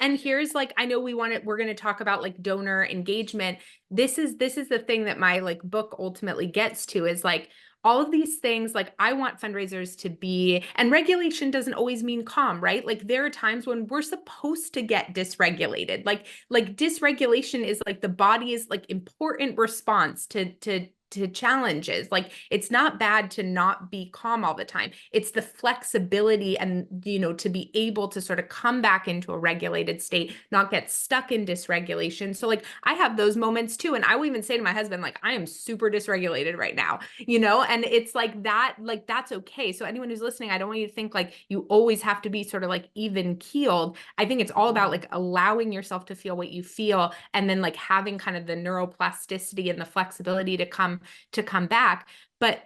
and here's like, I know we're going to talk about like donor engagement. This is the thing that my like book ultimately gets to is like all of these things. Like I want fundraisers to be, and regulation doesn't always mean calm, right? Like there are times when we're supposed to get dysregulated. Like dysregulation is like the body's like important response to challenges. Like it's not bad to not be calm all the time. It's the flexibility and, to be able to sort of come back into a regulated state, not get stuck in dysregulation. So like I have those moments too. And I will even say to my husband, like, I am super dysregulated right now, and it's like that, like that's okay. So anyone who's listening, I don't want you to think like you always have to be sort of like even keeled. I think it's all about like allowing yourself to feel what you feel and then like having kind of the neuroplasticity and the flexibility to come back. But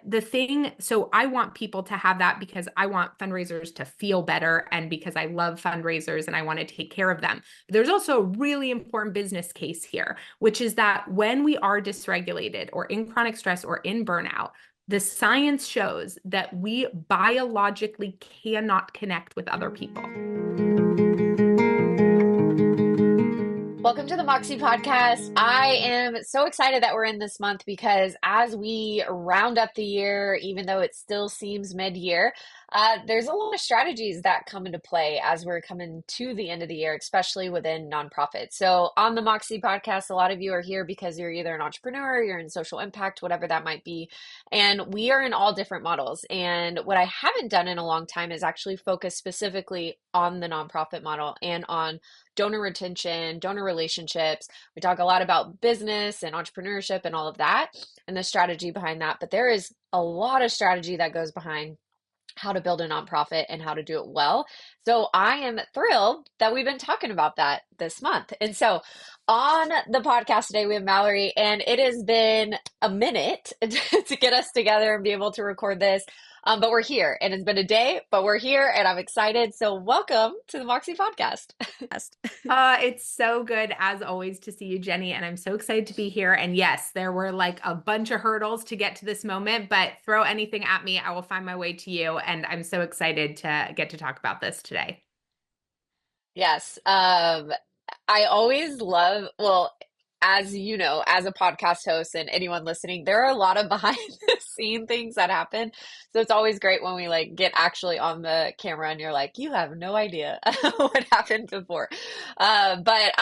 so I want people to have that because I want fundraisers to feel better and because I love fundraisers and I want to take care of them. But there's also a really important business case here, which is that when we are dysregulated or in chronic stress or in burnout, the science shows that we biologically cannot connect with other people. Welcome to the Moxie Podcast. I am so excited that we're in this month because as we round up the year, even though it still seems mid-year, there's a lot of strategies that come into play as we're coming to the end of the year, especially within nonprofits. So on the Moxie Podcast, a lot of you are here because you're either an entrepreneur, you're in social impact, whatever that might be. And we are in all different models. And what I haven't done in a long time is actually focus specifically on the nonprofit model and on donor retention, donor relationships. We talk a lot about business and entrepreneurship and all of that and the strategy behind that. But there is a lot of strategy that goes behind how to build a nonprofit and how to do it well. So I am thrilled that we've been talking about that this month. And so on the podcast today, we have Mallory, and it has been a minute to get us together and be able to record this. But we're here, and it's been a day, but we're here, and I'm excited. So welcome to the Moxie Podcast. It's so good as always to see you, Jenny, and I'm so excited to be here. And yes, there were like a bunch of hurdles to get to this moment, but throw anything at me, I will find my way to you. And I'm so excited to get to talk about this today. Yes. I always love, well, as you know, as a podcast host and anyone listening, there are a lot of behind the scene things that happen. So it's always great when we like get actually on the camera and you're like, you have no idea what happened before. But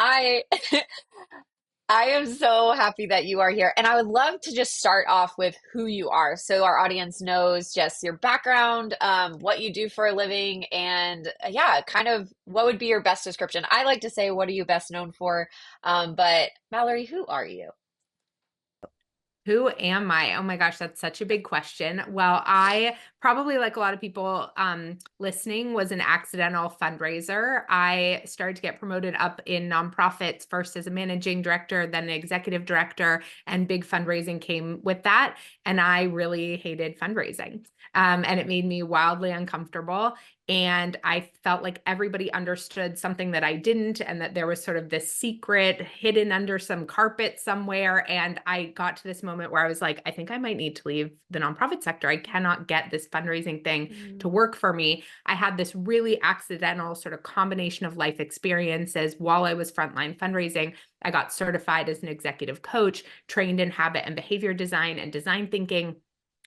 I am so happy that you are here. And I would love to just start off with who you are so our audience knows just your background, what you do for a living, and yeah, kind of what would be your best description. I like to say, what are you best known for? But Mallory, who are you? Who am I? Oh my gosh, that's such a big question. Well, I probably, like a lot of people listening, was an accidental fundraiser. I started to get promoted up in nonprofits, first as a managing director, then an executive director, and big fundraising came with that. And I really hated fundraising. And it made me wildly uncomfortable. And I felt like everybody understood something that I didn't, and that there was sort of this secret hidden under some carpet somewhere. And I got to this moment where I was like, I think I might need to leave the nonprofit sector. I cannot get this fundraising thing to work for me. I had this really accidental sort of combination of life experiences while I was frontline fundraising. I got certified as an executive coach, trained in habit and behavior design and design thinking.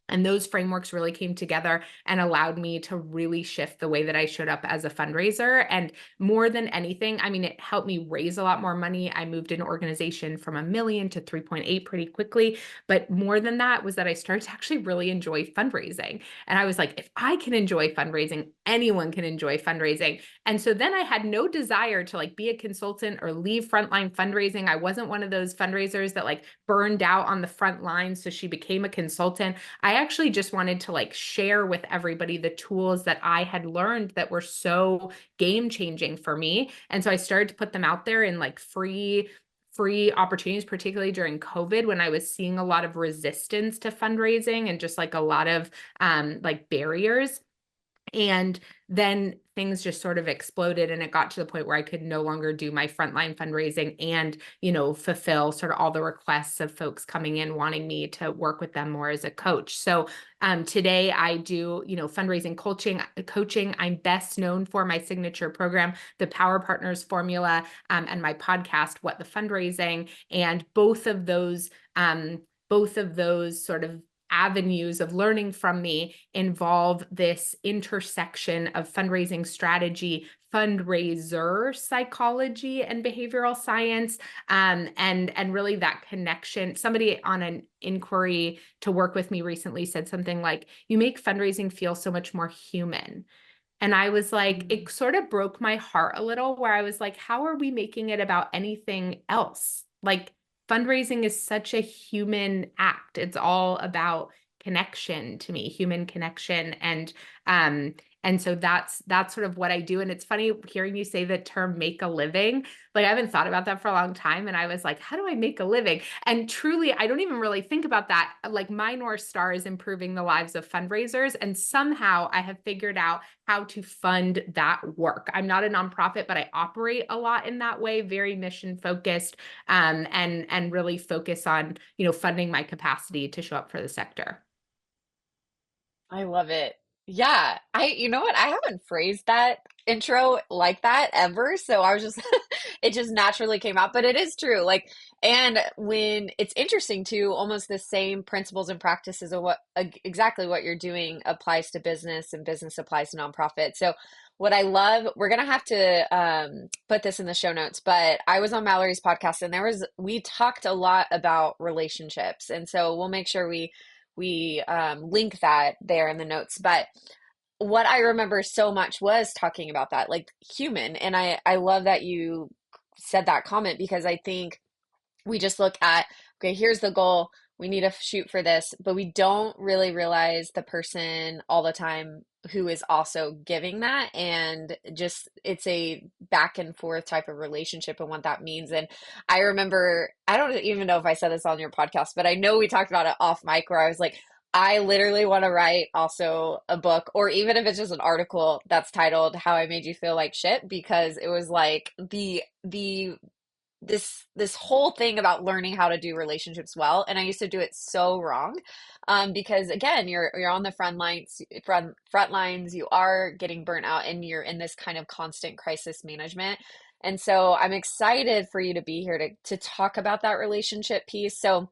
And those frameworks really came together and allowed me to really shift the way that I showed up as a fundraiser. And more than anything, I mean, it helped me raise a lot more money. I moved an organization from 1 million to 3.8 pretty quickly. But more than that was that I started to actually really enjoy fundraising. And I was like, if I can enjoy fundraising, anyone can enjoy fundraising. And so then I had no desire to like be a consultant or leave frontline fundraising. I wasn't one of those fundraisers that like burned out on the front line. So she became a consultant. I actually just wanted to like share with everybody the tools that I had learned that were so game changing for me. And so I started to put them out there in like free opportunities, particularly during COVID, when I was seeing a lot of resistance to fundraising and just like a lot of like barriers. And then things just sort of exploded, and it got to the point where I could no longer do my frontline fundraising and, fulfill sort of all the requests of folks coming in wanting me to work with them more as a coach. So today I do, fundraising coaching. I'm best known for my signature program, the Power Partners Formula, and my podcast, What the Fundraising. And both of those sort of avenues of learning from me involve this intersection of fundraising strategy, fundraiser psychology, and behavioral science, and really that connection. Somebody on an inquiry to work with me recently said something like, "You make fundraising feel so much more human." And I was like, it sort of broke my heart a little, where I was like, how are we making it about anything else? Like, fundraising is such a human act. It's all about connection to me, human connection. And so that's sort of what I do. And it's funny hearing you say the term make a living. Like, I haven't thought about that for a long time. And I was like, how do I make a living? And truly, I don't even really think about that. Like, my North Star is improving the lives of fundraisers. And somehow I have figured out how to fund that work. I'm not a nonprofit, but I operate a lot in that way, very mission focused, and really focus on, funding my capacity to show up for the sector. I love it. Yeah. You know what? I haven't phrased that intro like that ever. So I was just, it just naturally came out, but it is true. Like, and when it's interesting too, almost the same principles and practices of exactly what you're doing applies to business and business applies to nonprofit. So what I love, we're going to have to put this in the show notes, but I was on Mallory's podcast and we talked a lot about relationships. And so we'll make sure we link that there in the notes. But what I remember so much was talking about that, like human. And I love that you said that comment because I think we just look at, okay, here's the goal. We need to shoot for this, but we don't really realize the person all the time who is also giving that. And just it's a back and forth type of relationship and what that means. And I remember, I don't even know if I said this on your podcast, but I know we talked about it off mic where I was like, I literally want to write also a book, or even if it's just an article that's titled How I Made You Feel Like Shit, because it was like the this whole thing about learning how to do relationships well, and I used to do it so wrong, because again you're on the front lines, you are getting burnt out and you're in this kind of constant crisis management. And so I'm excited for you to be here to talk about that relationship piece. So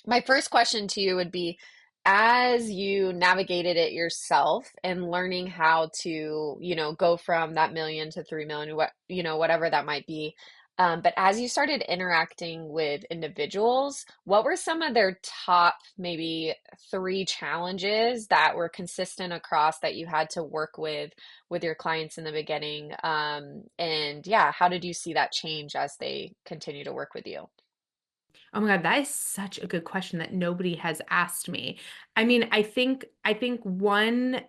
my first question to you would be, as you navigated it yourself and learning how to, go from that million to 3 million, whatever that might be. But as you started interacting with individuals, what were some of their top maybe three challenges that were consistent across that you had to work with your clients in the beginning? And yeah, how did you see that change as they continue to work with you? Oh my God, that is such a good question that nobody has asked me. I mean, I think one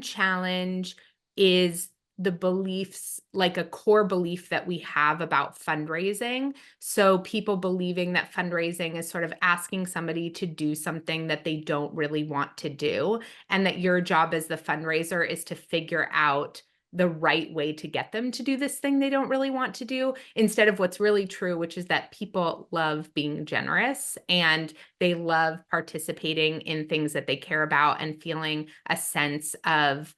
challenge is the beliefs, like a core belief that we have about fundraising. So people believing that fundraising is sort of asking somebody to do something that they don't really want to do, and that your job as the fundraiser is to figure out the right way to get them to do this thing they don't really want to do, instead of what's really true, which is that people love being generous and they love participating in things that they care about and feeling a sense of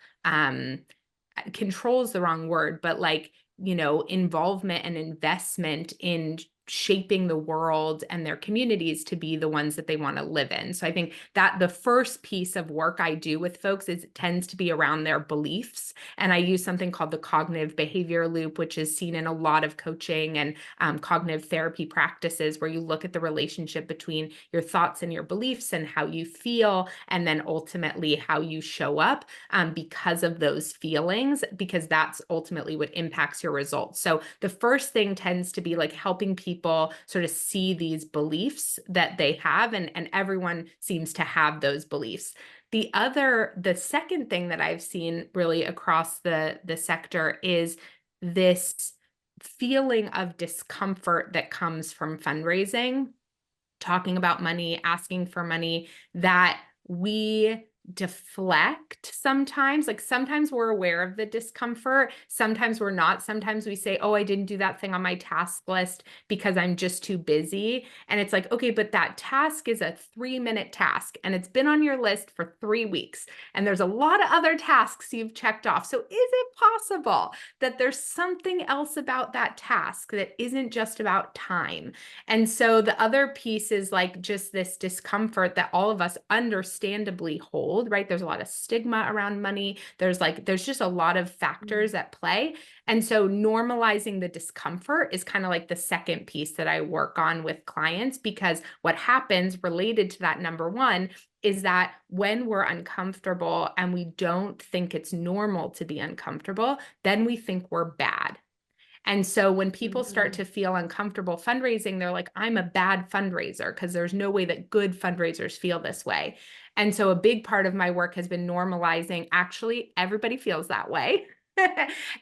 control is the wrong word, but like, involvement and investment in shaping the world and their communities to be the ones that they want to live in. So I think that the first piece of work I do with folks is it tends to be around their beliefs. And I use something called the cognitive behavior loop, which is seen in a lot of coaching and cognitive therapy practices, where you look at the relationship between your thoughts and your beliefs and how you feel, and then ultimately how you show up because of those feelings, because that's ultimately what impacts your results. So the first thing tends to be like helping people sort of see these beliefs that they have, and everyone seems to have those beliefs. The second thing that I've seen really across the sector is this feeling of discomfort that comes from fundraising, talking about money, asking for money, that we deflect sometimes. Like sometimes we're aware of the discomfort, sometimes we're not. Sometimes we say, oh, I didn't do that thing on my task list because I'm just too busy. And it's like, okay, but that task is a 3-minute task and it's been on your list for 3 weeks. And there's a lot of other tasks you've checked off. So is it possible that there's something else about that task that isn't just about time? And so the other piece is like just this discomfort that all of us understandably hold, right? There's a lot of stigma around money. There's just a lot of factors at play. And so normalizing the discomfort is kind of like the second piece that I work on with clients, because what happens related to that, number one, is that when we're uncomfortable and we don't think it's normal to be uncomfortable, then we think we're bad. And so when people start Mhm. to feel uncomfortable fundraising, they're like, I'm a bad fundraiser, because there's no way that good fundraisers feel this way. And so a big part of my work has been normalizing, actually, everybody feels that way.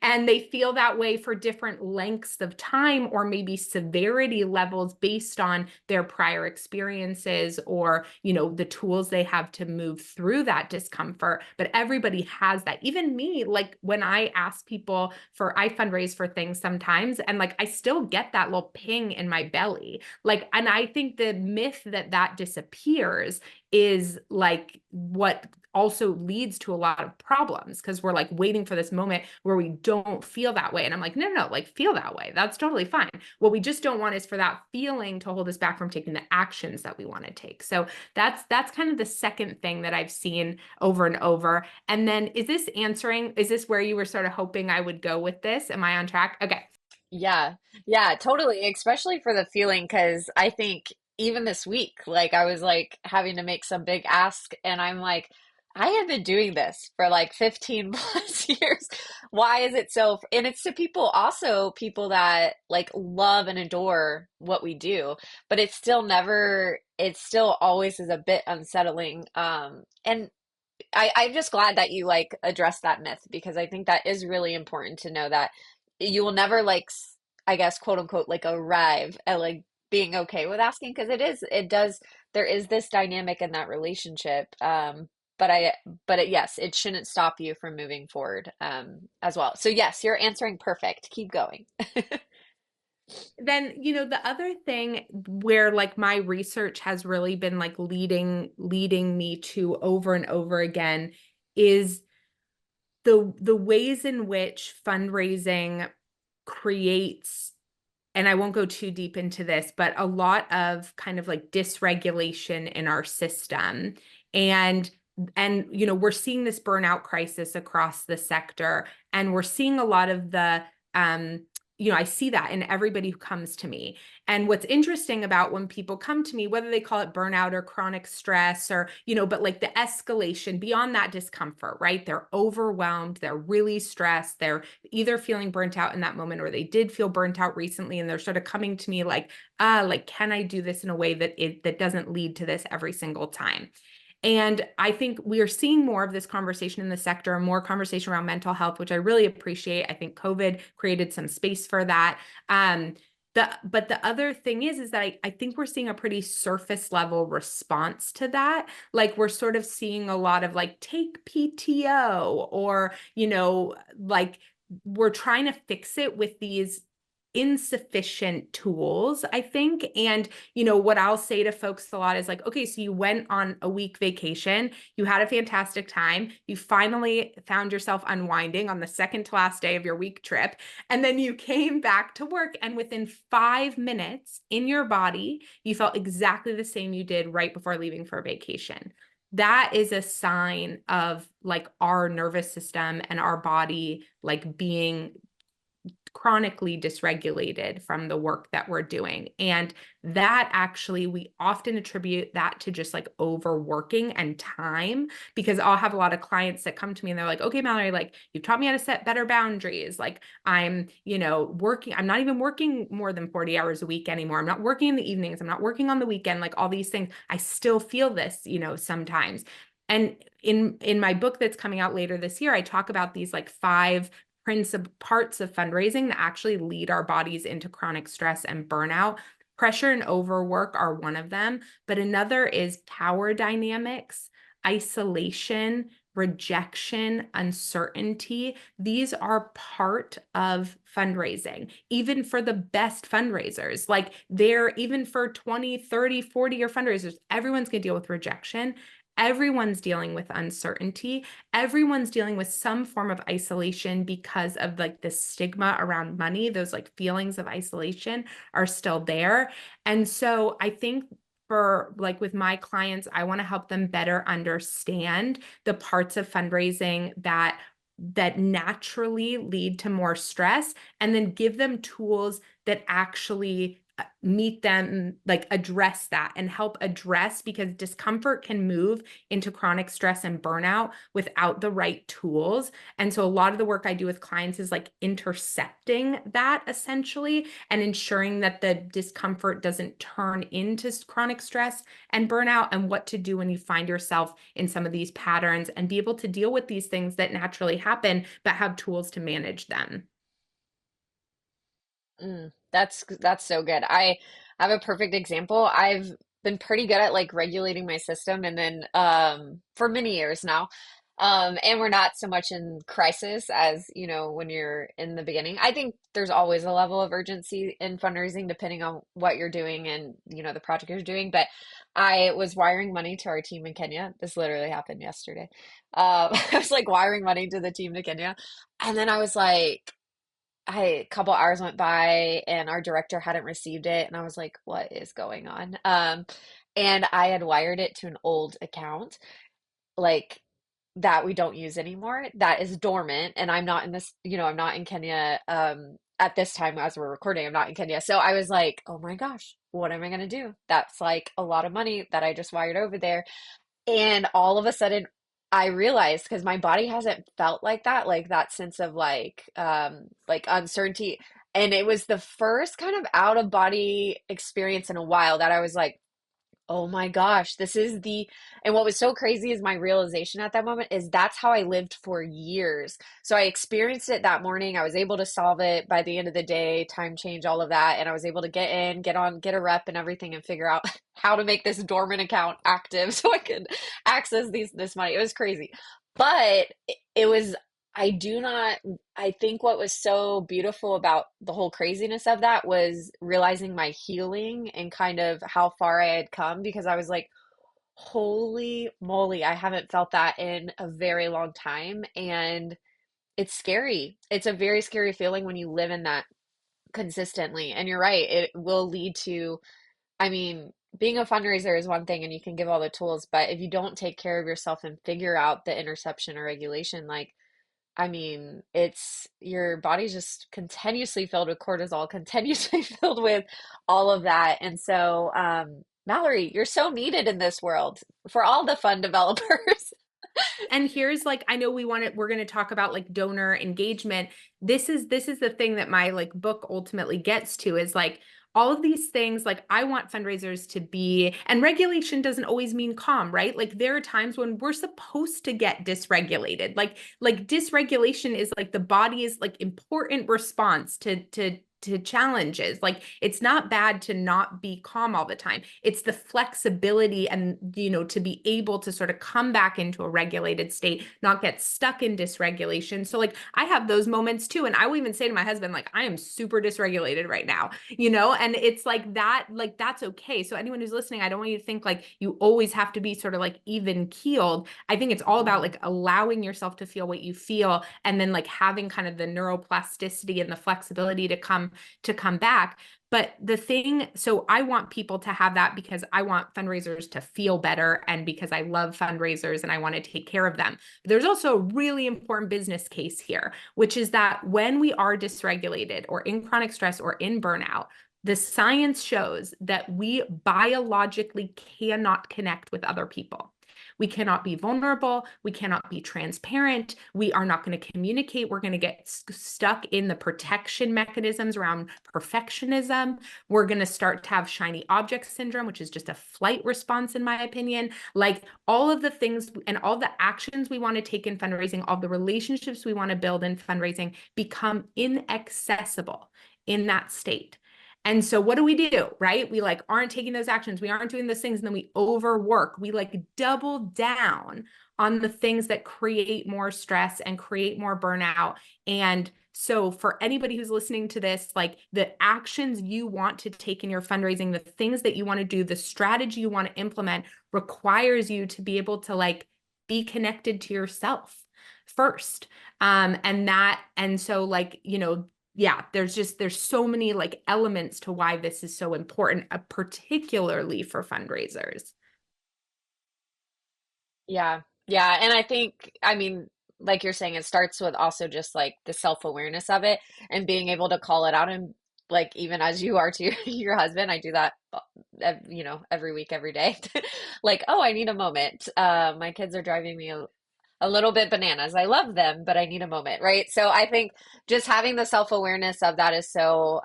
And they feel that way for different lengths of time, or maybe severity levels based on their prior experiences, or, the tools they have to move through that discomfort. But everybody has that. Even me, like when I ask people I fundraise for things sometimes, and like I still get that little ping in my belly. Like, and I think the myth that disappears is like what also leads to a lot of problems, because we're like waiting for this moment where we don't feel that way. And I'm like, no, like feel that way. That's totally fine. What we just don't want is for that feeling to hold us back from taking the actions that we want to take. So that's kind of the second thing that I've seen over and over. And then is this where you were sort of hoping I would go with this? Am I on track? Okay. Yeah, yeah, totally. Especially for the feeling, because I think even this week, like I was like having to make some big ask, and I'm like, I have been doing this for like 15 plus years. Why is it so? And it's to people, also people that like love and adore what we do, but it still always is a bit unsettling. And I'm just glad that you like addressed that myth, because I think that is really important to know that you will never like I guess quote unquote like arrive at like being okay with asking, because it does, there is this dynamic in that relationship. But yes, it shouldn't stop you from moving forward as well. So yes, you're answering perfect. Keep going. Then, the other thing where like my research has really been like leading me to over and over again is the ways in which fundraising creates, and I won't go too deep into this, but a lot of kind of like dysregulation in our system. And we're seeing this burnout crisis across the sector, and we're seeing a lot of the I see that in everybody who comes to me. And what's interesting about when people come to me, whether they call it burnout or chronic stress, or, but like the escalation beyond that discomfort, right? They're overwhelmed, they're really stressed, they're either feeling burnt out in that moment, or they did feel burnt out recently, and they're sort of coming to me like, can I do this in a way that doesn't lead to this every single time? And I think we are seeing more of this conversation in the sector, more conversation around mental health, which I really appreciate. I think COVID created some space for that. But the other thing is that I think we're seeing a pretty surface level response to that. Like we're sort of seeing a lot of like, take PTO, or, like we're trying to fix it with these insufficient tools, I think. And, what I'll say to folks a lot is like, okay, so you went on a week vacation, you had a fantastic time, you finally found yourself unwinding on the second to last day of your week trip, and then you came back to work, and within 5 minutes in your body, you felt exactly the same you did right before leaving for vacation. That is a sign of like our nervous system and our body like being chronically dysregulated from the work that we're doing. And that actually, we often attribute that to just like overworking and time, because I'll have a lot of clients that come to me and they're like, okay, Mallory, like you've taught me how to set better boundaries. Like I'm, I'm not even working more than 40 hours a week anymore. I'm not working in the evenings. I'm not working on the weekend, like all these things. I still feel this, sometimes. And in my book that's coming out later this year, I talk about these like 5 principal parts of fundraising that actually lead our bodies into chronic stress and burnout. Pressure and overwork are one of them, but another is power dynamics. isolation, rejection, uncertainty, these are part of fundraising, even for the best fundraisers. Like they're even for 20, 30, 40-year fundraisers, everyone's going to deal with rejection. Everyone's dealing with uncertainty. Everyone's dealing with some form of isolation because of like the stigma around money. Those like feelings of isolation are still there. And so I think for like with my clients, I want to help them better understand the parts of fundraising that naturally lead to more stress, and then give them tools that actually meet them, like address that and help address, because discomfort can move into chronic stress and burnout without the right tools. And so a lot of the work I do with clients is like intercepting that essentially, and ensuring that the discomfort doesn't turn into chronic stress and burnout, and what to do when you find yourself in some of these patterns, and be able to deal with these things that naturally happen, but have tools to manage them. That's so good. I have a perfect example. I've been pretty good at like regulating my system and then for many years now. And we're not so much in crisis as, you know, when you're in the beginning. I think there's always a level of urgency in fundraising depending on what you're doing and, you know, the project you're doing. But I was wiring money to our team in Kenya. This literally happened yesterday. I was like wiring money to the team in Kenya. And then I was like, a couple hours went by and our director hadn't received it, and I was like, what is going on? And I had wired it to an old account, like that we don't use anymore, that is dormant, and I'm not in this, you know, I'm not in Kenya at this time as we're recording, I'm not in Kenya. So I was like, oh my gosh, what am I gonna do? That's like a lot of money that I just wired over there. And all of a sudden, I realized because my body hasn't felt like that sense of like uncertainty. And it was the first kind of out of body experience in a while that I was like, oh my gosh, this is the, and what was so crazy is my realization at that moment is that's how I lived for years. So I experienced it that morning. I was able to solve it by the end of the day, time change, all of that. And I was able to get in, get on, get a rep and everything and figure out how to make this dormant account active so I could access this money. It was crazy. But it was, I do not, I think what was so beautiful about the whole craziness of that was realizing my healing and kind of how far I had come, because I was like, holy moly, I haven't felt that in a very long time. And it's scary. It's a very scary feeling when you live in that consistently. And you're right, it will lead to, I mean, being a fundraiser is one thing and you can give all the tools, but if you don't take care of yourself and figure out the interception or regulation, like, I mean, it's your body's just continuously filled with cortisol, continuously filled with all of that. And so, Mallory, you're so needed in this world for all the fun developers. And here's like, I know we're going to talk about like donor engagement. This is the thing that my like book ultimately gets to, is like all of these things. Like I want fundraisers to be, and regulation doesn't always mean calm, right? Like there are times when we're supposed to get dysregulated. Like dysregulation is like the body's like important response to challenges. Like it's not bad to not be calm all the time. It's the flexibility and, you know, to be able to sort of come back into a regulated state, not get stuck in dysregulation. So like I have those moments too. And I will even say to my husband, like, I am super dysregulated right now, you know, and it's like that's okay. So anyone who's listening, I don't want you to think like you always have to be sort of like even keeled. I think it's all about Mhm. like allowing yourself to feel what you feel, and then like having kind of the neuroplasticity and the flexibility to come back. But the thing, so I want people to have that because I want fundraisers to feel better, and because I love fundraisers and I want to take care of them. But there's also a really important business case here, which is that when we are dysregulated or in chronic stress or in burnout, the science shows that we biologically cannot connect with other people. We cannot be vulnerable. We cannot be transparent. We are not going to communicate. We're going to get stuck in the protection mechanisms around perfectionism. We're going to start to have shiny object syndrome, which is just a flight response, in my opinion. Like all of the things and all the actions we want to take in fundraising, all the relationships we want to build in fundraising become inaccessible in that state. And so what do, right? We like aren't taking those actions. We aren't doing those things. And then we overwork. We like double down on the things that create more stress and create more burnout. And so for anybody who's listening to this, like the actions you want to take in your fundraising, the things that you want to do, the strategy you want to implement requires you to be able to like be connected to yourself first. And so like, yeah, there's so many like elements to why this is so important, particularly for fundraisers. Yeah. Yeah. And I think, I mean, like you're saying, it starts with also just like the self-awareness of it and being able to call it out. And like, even as you are to your husband, I do that, every week, every day. Like, oh, I need a moment. My kids are driving me a little bit bananas. I love them, but I need a moment, right? So I think just having the self-awareness of that is so,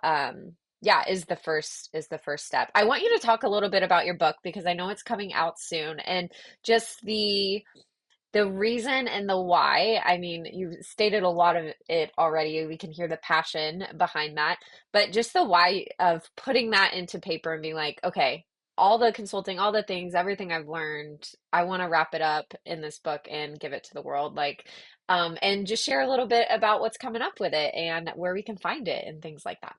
yeah, is the first step. I want you to talk a little bit about your book because I know it's coming out soon and just the reason and the why. I mean, you've stated a lot of it already. We can hear the passion behind that, but just the why of putting that into paper and being like, okay, all the consulting, all the things, everything I've learned, I want to wrap it up in this book and give it to the world. Like, and just share a little bit about what's coming up with it and where we can find it and things like that.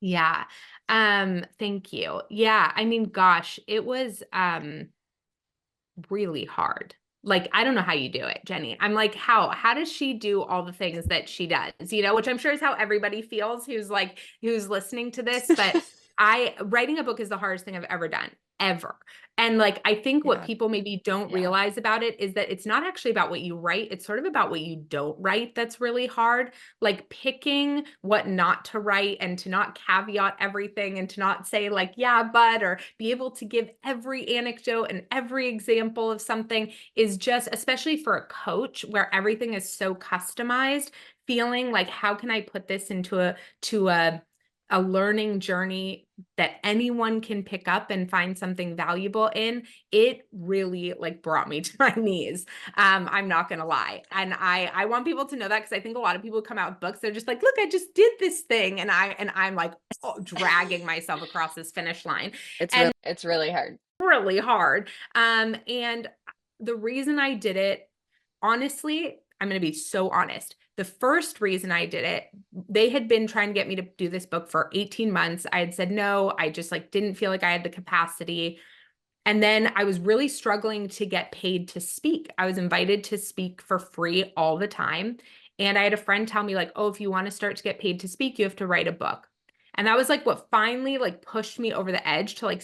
Yeah. Thank you. Yeah, I mean, gosh, it was really hard. Like, I don't know how you do it, Jenny. I'm like, how does she do all the things that she does? Which I'm sure is how everybody feels who's listening to this, but I writing a book is the hardest thing I've ever done, ever. And like, I think what Yeah. people maybe don't Yeah. realize about it is that it's not actually about what you write. It's sort of about what you don't write that's really hard. Like picking what not to write and to not caveat everything and to not say like, yeah, but, or be able to give every anecdote and every example of something is just, especially for a coach where everything is so customized, feeling like, how can I put this into a learning journey that anyone can pick up and find something valuable in, it really like brought me to my knees. I'm not gonna lie. And I want people to know that because I think a lot of people come out with books, they're just like, look, I just did this thing. And I'm like, oh, dragging myself across this finish line. And It's really hard. really hard. And the reason I did it, honestly, I'm going to be so honest. The first reason I did it, they had been trying to get me to do this book for 18 months. I had said no. I just like didn't feel like I had the capacity. And then I was really struggling to get paid to speak. I was invited to speak for free all the time. And I had a friend tell me like, oh, if you want to start to get paid to speak, you have to write a book. And that was like what finally like pushed me over the edge to like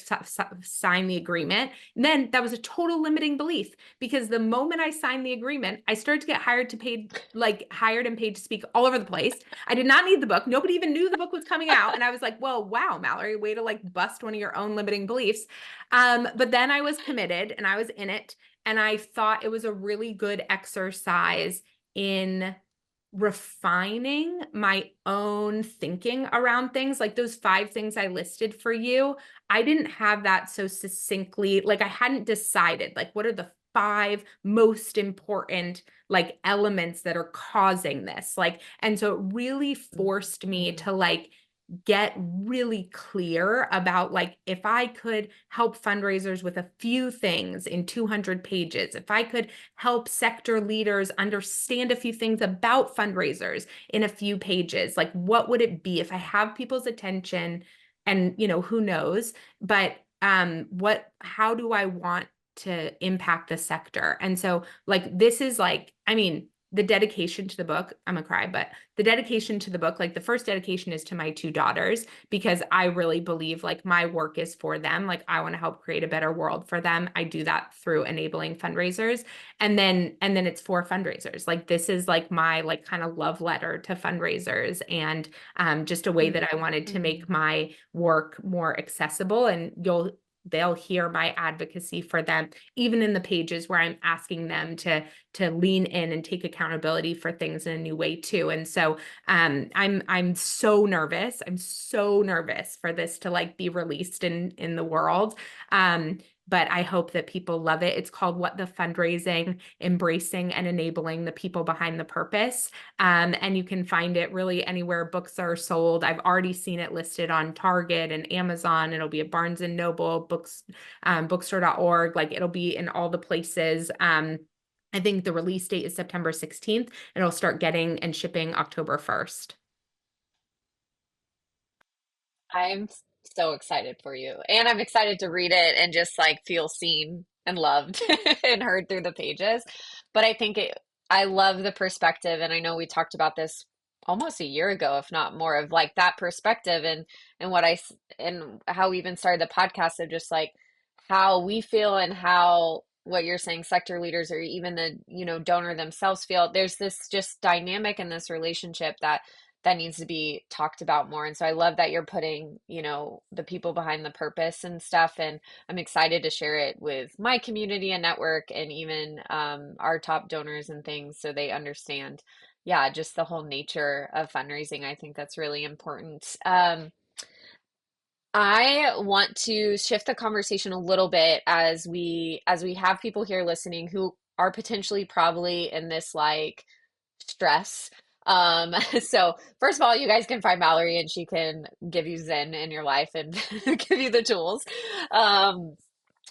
sign the agreement. And then that was a total limiting belief because the moment I signed the agreement, I started to get hired and paid to speak all over the place. I did not need the book. Nobody even knew the book was coming out. And I was like, well, wow, Mallory, way to like bust one of your own limiting beliefs. But then I was committed and I was in it. And I thought it was a really good exercise in refining my own thinking around things. Like those 5 things I listed for you, I didn't have that so succinctly. Like I hadn't decided like what are the 5 most important like elements that are causing this. Like, and so it really forced me Mhm. to like get really clear about like if I could help fundraisers with a few things in 200 pages, if I could help sector leaders understand a few things about fundraisers in a few pages, like what would it be if I have people's attention and who knows, but how do I want to impact the sector? And so like this is like, I mean, the dedication to the book, I'm gonna cry, but the dedication to the book, like the first dedication is to my 2 daughters, because I really believe like my work is for them. Like I want to help create a better world for them. I do that through enabling fundraisers. And then it's for fundraisers. Like this is like my like kind of love letter to fundraisers and just a way that I wanted to make Mhm. my work more accessible. And they'll hear my advocacy for them, even in the pages where I'm asking them to lean in and take accountability for things in a new way too. And so I'm so nervous. I'm so nervous for this to like be released in the world. but I hope that people love it. It's called What the Fundraising, Embracing and Enabling the People Behind the Purpose. And you can find it really anywhere books are sold. I've already seen it listed on Target and Amazon. It'll be at Barnes and Noble, bookstore.org. Like it'll be in all the places. I think the release date is September 16th, and it'll start getting and shipping October 1st. I'm so excited for you. And I'm excited to read it and just like feel seen and loved and heard through the pages. But I love the perspective. And I know we talked about this almost a year ago, if not more, of like that perspective and and how we even started the podcast of just like how we feel and how what you're saying, sector leaders or even the, donor themselves feel. There's this just dynamic in this relationship that needs to be talked about more. And so I love that you're putting, the people behind the purpose and stuff. And I'm excited to share it with my community and network and even our top donors and things so they understand, yeah, just the whole nature of fundraising. I think that's really important. I want to shift the conversation a little bit as we have people here listening who are potentially probably in this like stress. So first of all, you guys can find Mallory and she can give you Zen in your life and give you the tools. Um,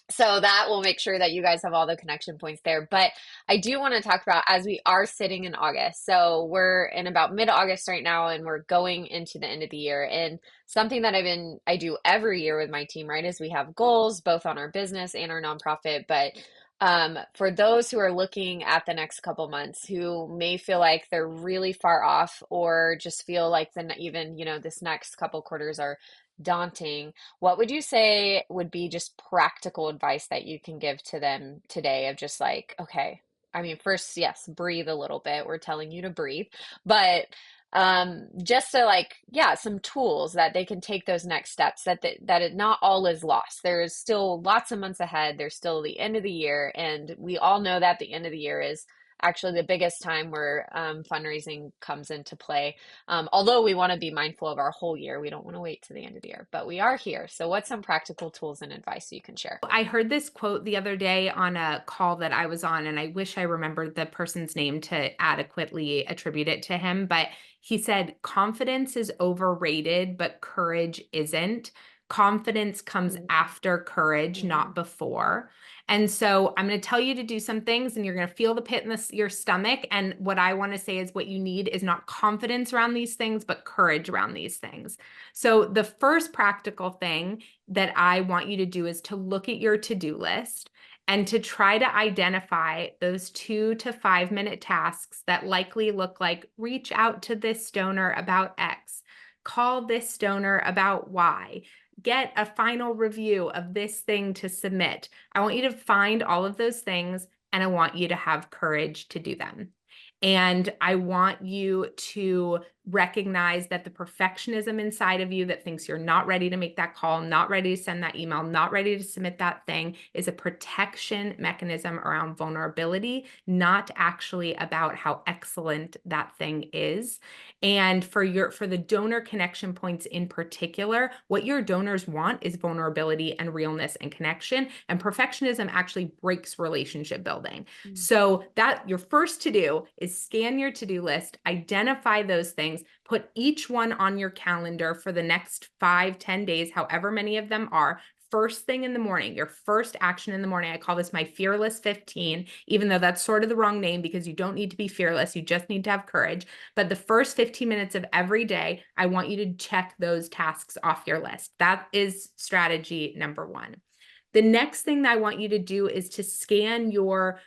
so that will make sure that you guys have all the connection points there. But I do want to talk about as we are sitting in August. So we're in about mid-August right now, and we're going into the end of the year. And something that I do every year with my team, right, is we have goals both on our business and our nonprofit. But for those who are looking at the next couple months, who may feel like they're really far off, or just feel like even this next couple quarters are daunting, what would you say would be just practical advice that you can give to them today of just like, okay, I mean, first, yes, breathe a little bit. We're telling you to breathe, but just to like, yeah, some tools that they can take those next steps that it not all is lost. There's still lots of months ahead. There's still the end of the year, and we all know that the end of the year is actually the biggest time where fundraising comes into play. Although we want to be mindful of our whole year, we don't want to wait to the end of the year, but we are here. So, what's some practical tools and advice you can share? I heard this quote the other day on a call that I was on, and I wish I remembered the person's name to adequately attribute it to him, but he said, confidence is overrated, but courage isn't. Confidence comes after courage, Mm-hmm. not before. And so I'm going to tell you to do some things, and you're going to feel the pit in your stomach. And what I want to say is what you need is not confidence around these things, but courage around these things. So the first practical thing that I want you to do is to look at your to-do list and to try to identify those 2 to 5 minute tasks that likely look like reach out to this donor about X, call this donor about Y, get a final review of this thing to submit. I want you to find all of those things, and I want you to have courage to do them. And I want you to recognize that the perfectionism inside of you that thinks you're not ready to make that call, not ready to send that email, not ready to submit that thing is a protection mechanism around vulnerability, not actually about how excellent that thing is. And for the donor connection points in particular, what your donors want is vulnerability and realness and connection. And perfectionism actually breaks relationship building. So that your first to do is scan your to-do list, identify those things, put each one on your calendar for the next 5, 10 days, however many of them are. First thing in the morning, your first action in the morning. I call this my Fearless 15, even though that's sort of the wrong name because you don't need to be fearless. You just need to have courage. But the first 15 minutes of every day, I want you to check those tasks off your list. That is strategy number one. The next thing that I want you to do is to scan your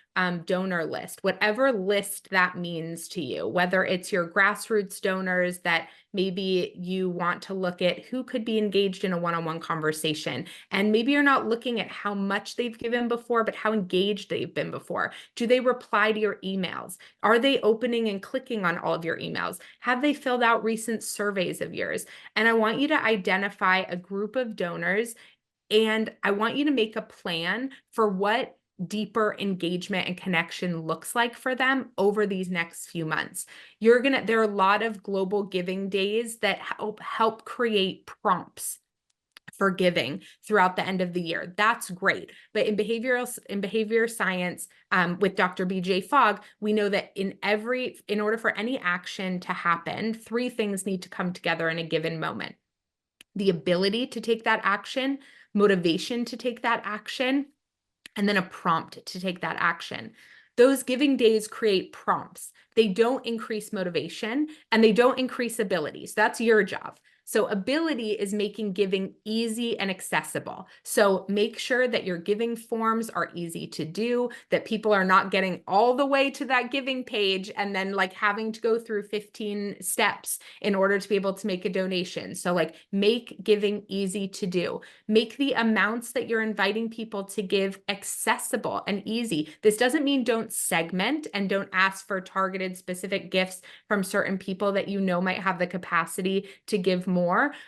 donor list, whatever list that means to you, whether it's your grassroots donors that maybe you want to look at who could be engaged in a one-on-one conversation. And maybe you're not looking at how much they've given before, but how engaged they've been before. Do they reply to your emails? Are they opening and clicking on all of your emails? Have they filled out recent surveys of yours? And I want you to identify a group of donors, and I want you to make a plan for what deeper engagement and connection looks like for them over these next few months. There are a lot of global giving days that help create prompts for giving throughout the end of the year. That's great. But in behavior science, with Dr. BJ Fogg, we know that in order for any action to happen, three things need to come together in a given moment: the ability to take that action, motivation to take that action, and then a prompt to take that action. Those giving days create prompts. They don't increase motivation and they don't increase ability. So that's your job. So ability is making giving easy and accessible. So make sure that your giving forms are easy to do, that people are not getting all the way to that giving page and then like having to go through 15 steps in order to be able to make a donation. So like make giving easy to do. Make the amounts that you're inviting people to give accessible and easy. This doesn't mean don't segment and don't ask for targeted specific gifts from certain people that you know might have the capacity to give more,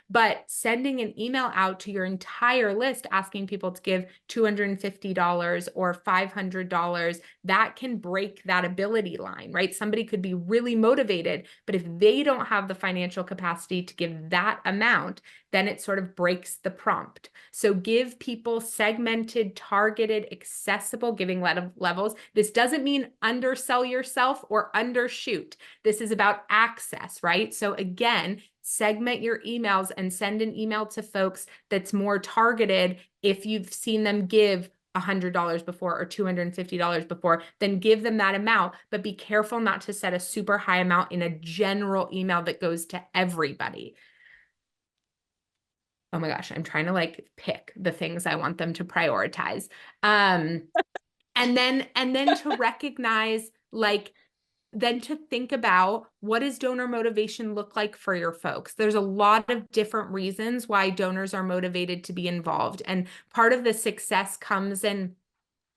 but sending an email out to your entire list asking people to give $250 or $500, that can break that ability line, right? Somebody could be really motivated, but if they don't have the financial capacity to give that amount, then it sort of breaks the prompt. So give people segmented, targeted, accessible giving levels. This doesn't mean undersell yourself or undershoot. This is about access, right? So again, segment your emails and send an email to folks that's more targeted. If you've seen them give $100 before or $250 before, then give them that amount, but be careful not to set a super high amount in a general email that goes to everybody. Oh my gosh, I'm trying to like pick the things I want them to prioritize. And then to recognize like then to think about what does donor motivation look like for your folks. There's a lot of different reasons why donors are motivated to be involved. And part of the success comes in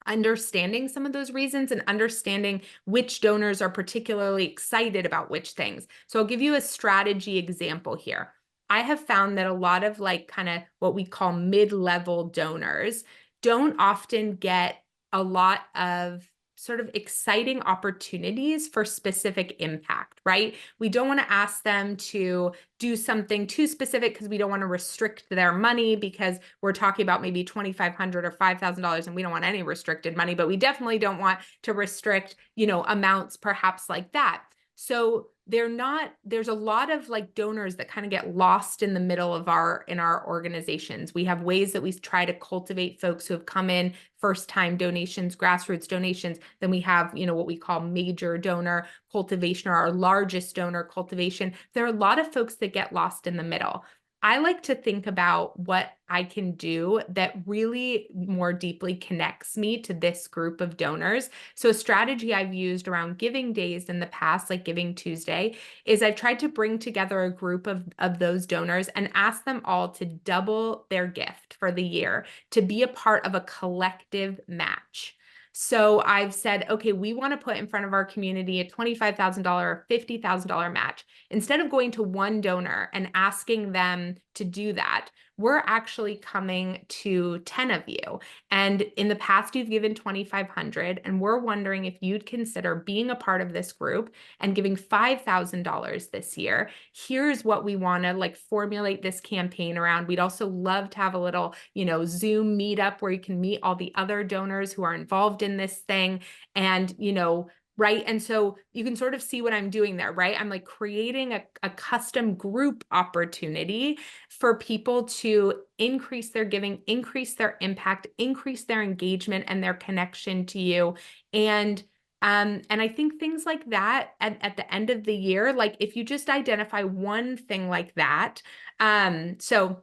understanding some of those reasons and understanding which donors are particularly excited about which things. So I'll give you a strategy example here. I have found that a lot of like kind of what we call mid-level donors don't often get a lot of sort of exciting opportunities for specific impact, right? We don't want to ask them to do something too specific because we don't want to restrict their money because we're talking about maybe $2,500 or $5,000 and we don't want any restricted money, but we definitely don't want to restrict, amounts perhaps like that. So there's a lot of like donors that kind of get lost in the middle of in our organizations. We have ways that we try to cultivate folks who have come in, first time donations, grassroots donations. Then we have, what we call major donor cultivation or our largest donor cultivation. There are a lot of folks that get lost in the middle. I like to think about what I can do that really more deeply connects me to this group of donors. So a strategy I've used around giving days in the past, like Giving Tuesday, is I've tried to bring together a group of those donors and ask them all to double their gift for the year, to be a part of a collective match. So I've said, okay, we want to put in front of our community a $25,000 or $50,000 match. Instead of going to one donor and asking them to do that, we're actually coming to 10 of you. And in the past, you've given 2,500, and we're wondering if you'd consider being a part of this group and giving $5,000 this year. Here's what we want to like formulate this campaign around. We'd also love to have a little, Zoom meetup where you can meet all the other donors who are involved in this thing. And, right. And so you can sort of see what I'm doing there, right? I'm like creating a custom group opportunity for people to increase their giving, increase their impact, increase their engagement and their connection to you. And I think things like that at the end of the year, like if you just identify one thing like that, so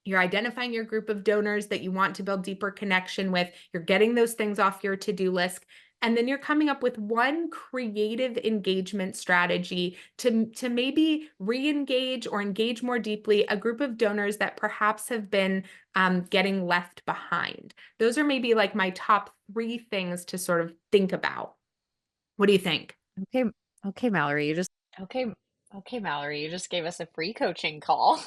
you're identifying your group of donors that you want to build deeper connection with, you're getting those things off your to-do list, and then you're coming up with one creative engagement strategy to maybe re-engage or engage more deeply a group of donors that perhaps have been getting left behind. Those are maybe like my top 3 things to sort of think about. What do you think? Okay, okay, Mallory, you just Okay, okay, Mallory, you just gave us a free coaching call.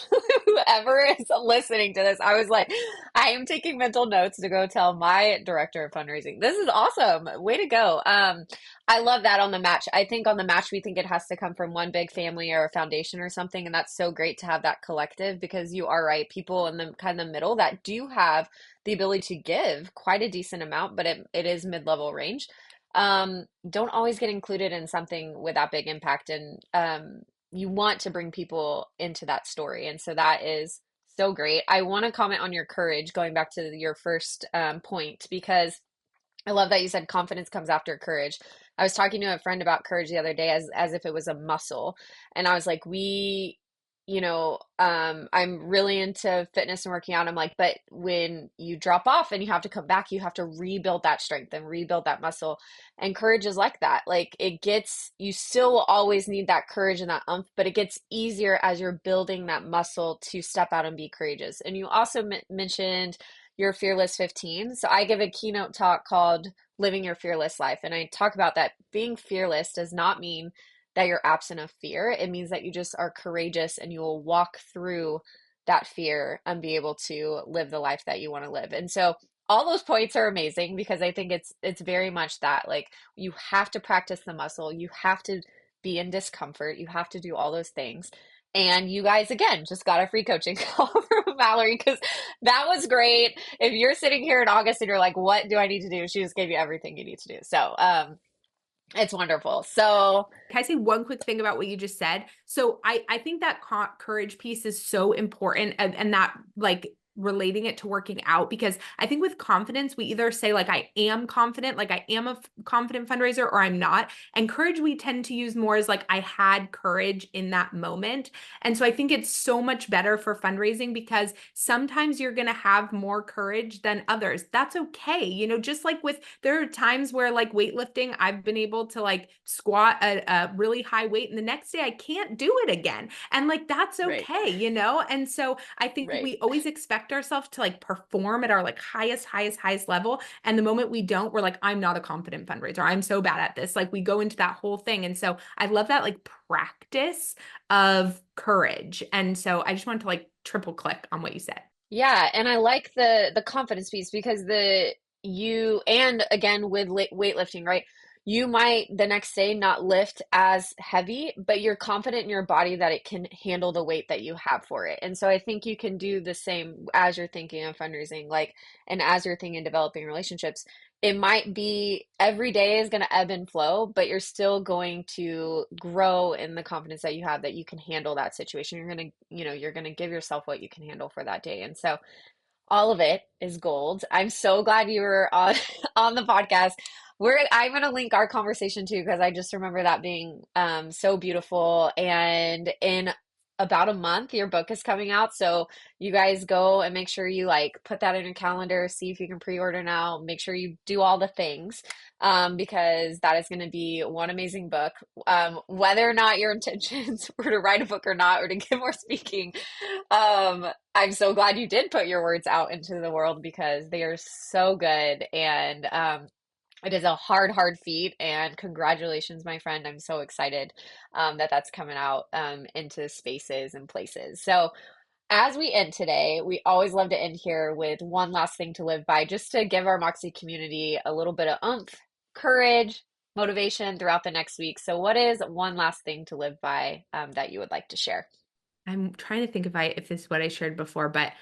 Whoever is listening to this, I was like, I I am taking mental notes to go tell my director of fundraising. This is awesome. Way to go. I love that on the match. I think on the match, we think it has to come from one big family or a foundation or something. And that's so great to have that collective because you are right. People in the kind of the middle that do have the ability to give quite a decent amount, but it is mid-level range. Don't always get included in something with that big impact. And you want to bring people into that story. And so that is so great. I want to comment on your courage, going back to your first point, because I love that you said confidence comes after courage. I was talking to a friend about courage the other day as if it was a muscle. And I was like, I'm really into fitness and working out. I'm like, but when you drop off and you have to come back, you have to rebuild that strength and rebuild that muscle. And courage is like that. Like you still always need that courage and that umph, but it gets easier as you're building that muscle to step out and be courageous. And you also mentioned your Fearless 15. So I give a keynote talk called Living Your Fearless Life. And I talk about that being fearless does not mean that you're absent of fear. It means that you just are courageous and you will walk through that fear and be able to live the life that you want to live. And so all those points are amazing because I think it's very much that like you have to practice the muscle, you have to be in discomfort, you have to do all those things. And you guys, again, just got a free coaching call from Mallory because that was great. If you're sitting here in August and you're like, what do I need to do? She just gave you everything you need to do. So, it's wonderful. So, Can I say one quick thing about what you just said? So I think that courage piece is so important, and that like relating it to working out, because I think with confidence, we either say like, I am confident, like I am a confident fundraiser, or I'm not. And courage, we tend to use more as like, I had courage in that moment. And so I think it's so much better for fundraising because sometimes you're going to have more courage than others. That's okay. Just like there are times where like weightlifting, I've been able to like squat a really high weight and the next day I can't do it again. And like, that's right, okay. And so I think right. we always expect ourselves to like perform at our like highest level. And the moment we don't, we're like, I'm not a confident fundraiser. I'm so bad at this. Like we go into that whole thing. And so I love that like practice of courage. And so I just wanted to like triple click on what you said. Yeah, and I like the confidence piece because and again with weightlifting, right? You might the next day not lift as heavy, but you're confident in your body that it can handle the weight that you have for it. And so I think you can do the same as you're thinking of fundraising, like, and as you're thinking developing relationships. It might be every day is going to ebb and flow, but you're still going to grow in the confidence that you have that you can handle that situation. You're going to give yourself what you can handle for that day. And so all of it is gold. I'm so glad you were on on the podcast. I'm going to link our conversation too because I just remember that being so beautiful. And in about a month, your book is coming out. So you guys go and make sure you like put that in your calendar, see if you can pre-order now. Make sure you do all the things because that is going to be one amazing book. Whether or not your intentions were to write a book or not, or to give more speaking, I'm so glad you did put your words out into the world because they are so good. And it is a hard feat. And congratulations, my friend. I'm so excited that that's coming out into spaces and places. So, as we end today, we always love to end here with one last thing to live by, just to give our Moxie community a little bit of oomph, courage, motivation throughout the next week. So, what is one last thing to live by that you would like to share? I'm trying to think if this is what I shared before, but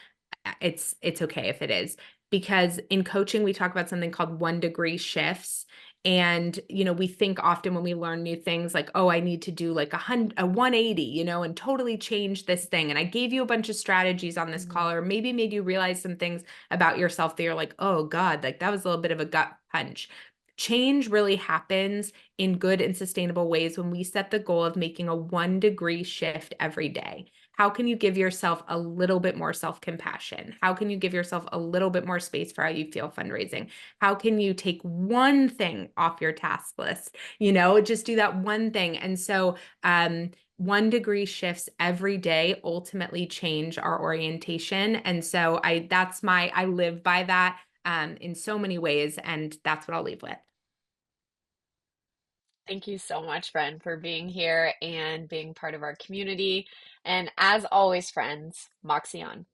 it's okay if it is, because in coaching we talk about something called 1 degree shifts. And we think often when we learn new things like, oh, I need to do like a 180, and totally change this thing. And I gave you a bunch of strategies on this Mhm. call, or maybe made you realize some things about yourself that you're like, oh God, like that was a little bit of a gut punch. Change really happens in good and sustainable ways when we set the goal of making a 1 degree shift every day. How can you give yourself a little bit more self-compassion? How can you give yourself a little bit more space for how you feel fundraising? How can you take one thing off your task list? Just do that one thing. And so 1 degree shifts every day ultimately change our orientation. And so I live by that in so many ways. And that's what I'll leave with. Thank you so much, friend, for being here and being part of our community. And as always, friends, Moxie on.